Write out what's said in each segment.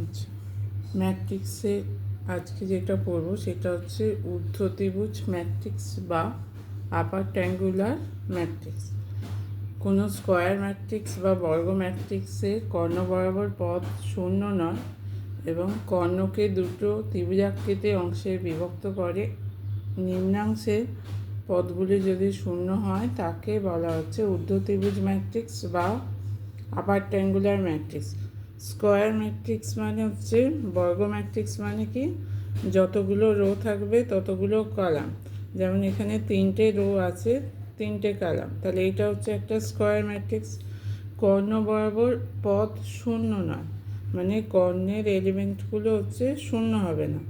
আচ্ছা, ম্যাট্রিক্সে আজকে যেটা পড়ব সেটা হচ্ছে ঊর্ধ্বত্রিভুজ ম্যাট্রিক্স বা আপার ট্রায়াঙ্গুলার ম্যাট্রিক্স। কোনো স্কোয়ার ম্যাট্রিক্স বা বর্গ ম্যাট্রিক্সে কর্ণ বরাবর পদ শূন্য নয় এবং কর্ণকে দুটো ত্রিভুজাকৃতির অংশে বিভক্ত করে নিম্নাংশের পদগুলি যদি শূন্য হয় তাকে বলা হচ্ছে ঊর্ধ্বত্রিভুজ ম্যাট্রিক্স বা আপার ট্রায়াঙ্গুলার ম্যাট্রিক্স। স্কোয়ার ম্যাট্রিক্স মানে হচ্ছে বর্গ ম্যাট্রিক্স মানে কি, যতগুলো রো থাকবে ততগুলো কলাম। যেমন এখানে 3টে রো আছে, 3টে কলাম, তাহলে এটা হচ্ছে একটা স্কোয়ার ম্যাট্রিক্স। কর্ণ বরাবর পদ শূন্য নয়, মানে কর্ণের এলিমেন্টগুলো হচ্ছে শূন্য হবে না,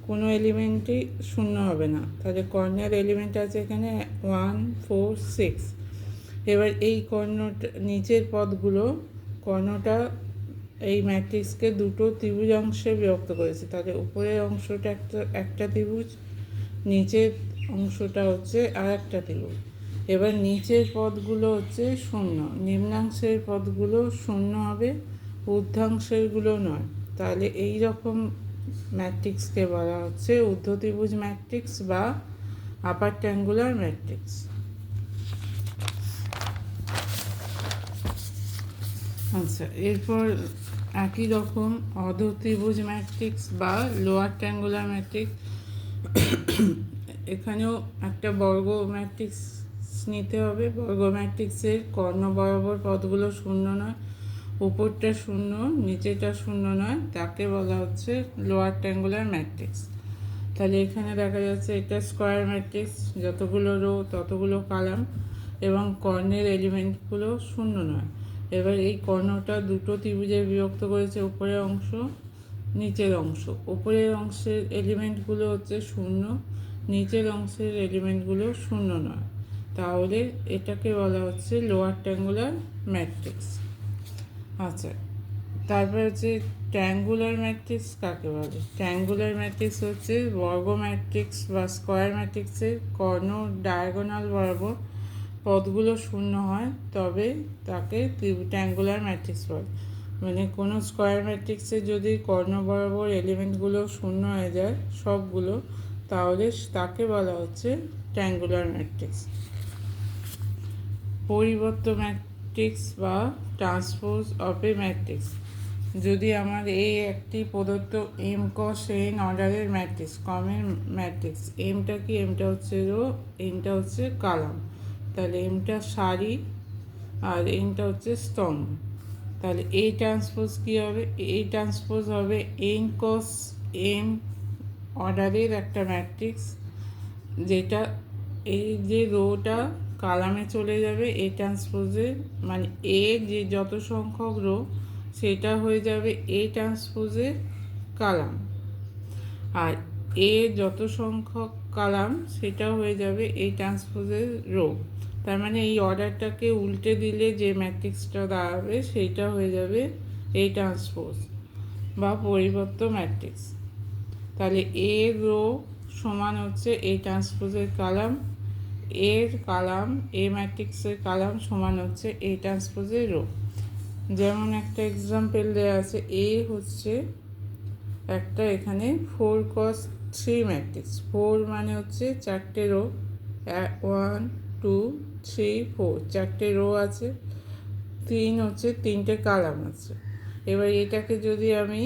কোনো এলিমেন্টই শূন্য হবে না। তাহলে কর্ণের এলিমেন্ট আছে এখানে 1, 4, 6। এবার এই কর্ণটা নিচের পদগুলো, কর্ণটা এই ম্যাট্রিক্সকে দুটো ত্রিভুজ অংশে বিভক্ত করেছে। তাহলে উপরের অংশটা একটা ত্রিভুজ, নিচের অংশটা হচ্ছে আর একটা ত্রিভুজ। এবার নিচের পদগুলো হচ্ছে শূন্য, নিম্নাংশের পদগুলো শূন্য হবে, ঊর্ধ্বাংশেরগুলো নয়। তাহলে এই রকম ম্যাট্রিক্সকে বলা হচ্ছে ঊর্ধ্বত্রিভুজ ম্যাট্রিক্স বা আপার ট্রায়াঙ্গুলার ম্যাট্রিক্স। আচ্ছা, এরপর একই রকম অর্ধত্রিভুজ ম্যাট্রিক্স বা লোয়ার ট্রায়াঙ্গুলার ম্যাট্রিক্স। এখানেও একটা বর্গ ম্যাট্রিক্স নিতে হবে। বর্গ ম্যাট্রিক্সের কর্ণ বরাবর পদগুলো শূন্য নয়, উপরটা শূন্য নিচেটা শূন্য নয়, তাকে বলা হচ্ছে লোয়ার ট্রায়াঙ্গুলার ম্যাট্রিক্স। তাহলে এখানে দেখা যাচ্ছে এটা স্কোয়ার ম্যাট্রিক্স, যতগুলো রো ততগুলো কলাম এবং কর্ণের এলিমেন্টগুলো শূন্য নয়। এবার এই কর্ণটা দুটো ত্রিভুজে বিভক্ত করেছে, উপরের অংশ নিচের অংশ। উপরের অংশের এলিমেন্টগুলো হচ্ছে শূন্য, নিচের অংশের এলিমেন্টগুলো শূন্য নয়, তাহলে এটাকে বলা হচ্ছে লোয়ার ট্রায়াঙ্গুলার ম্যাট্রিক্স। আচ্ছা, তারপর হচ্ছে ট্রায়াঙ্গুলার ম্যাট্রিক্স কাকে বলে? ট্রায়াঙ্গুলার ম্যাট্রিক্স হচ্ছে বর্গ ম্যাট্রিক্স বা স্কোয়ার ম্যাট্রিক্সের কর্ণ ডায়াগোনাল বরাবর পদগুলো শূন্য হয়, তবে তাকে ট্রায়াঙ্গুলার ম্যাট্রিক্স বলে। মানে কোনো স্কোয়ার ম্যাট্রিক্সে যদি কর্ণ বরাবর এলিমেন্টগুলো শূন্য হয়ে যায় সবগুলো, তাহলে তাকে বলা হচ্ছে ট্রায়াঙ্গুলার ম্যাট্রিক্স। পরিবর্ত ম্যাট্রিক্স বা ট্রান্সপোজ অফ এ ম্যাট্রিক্স। যদি আমার এই একটি প্রদত্ত এম কস এন অর্ডারের ম্যাট্রিক্স, কমের ম্যাট্রিক্স, এমটা কি? এমটা হচ্ছে রো, এনটা হচ্ছে কলাম। তাহলে এমটা সারি আর এনটা হচ্ছে স্তম্ভ। তাহলে এই ট্রান্সপোজ কী হবে? এই ট্রান্সপোজ হবে এন কস এম অর্ডারের একটা ম্যাট্রিক্স, যেটা এই যে রোটা কালামে চলে যাবে এই ট্রান্সপোজে, মানে এ যে যত সংখ্যক রো সেটা হয়ে যাবে এ ট্রান্সপোজে কালাম, আর এ যত সংখ্যক কালাম সেটা হয়ে যাবে এই ট্রান্সপোজের রো। তার মানে এই অর্ডারটাকে উল্টে দিলে যে ম্যাট্রিক্সটা দাঁড়াবে সেইটা হয়ে যাবে এই ট্রান্সপোজ বা পরিবর্ত ম্যাট্রিক্স। তাহলে এ রো সমান হচ্ছে এই ট্রান্সপোজের কালাম, এর কালাম এ ম্যাট্রিক্সের কালাম সমান হচ্ছে এই ট্রান্সপোজের রো। যেমন একটা এক্সাম্পল দেওয়া আছে, এ হচ্ছে একটা এখানে 4×3 ম্যাট্রিক্স। 4 মানে হচ্ছে 4টে রো, 1, 2, 3, 4, 4টে রো আছে, 3 হচ্ছে 3টে কালাম আছে। এবার এটাকে যদি আমি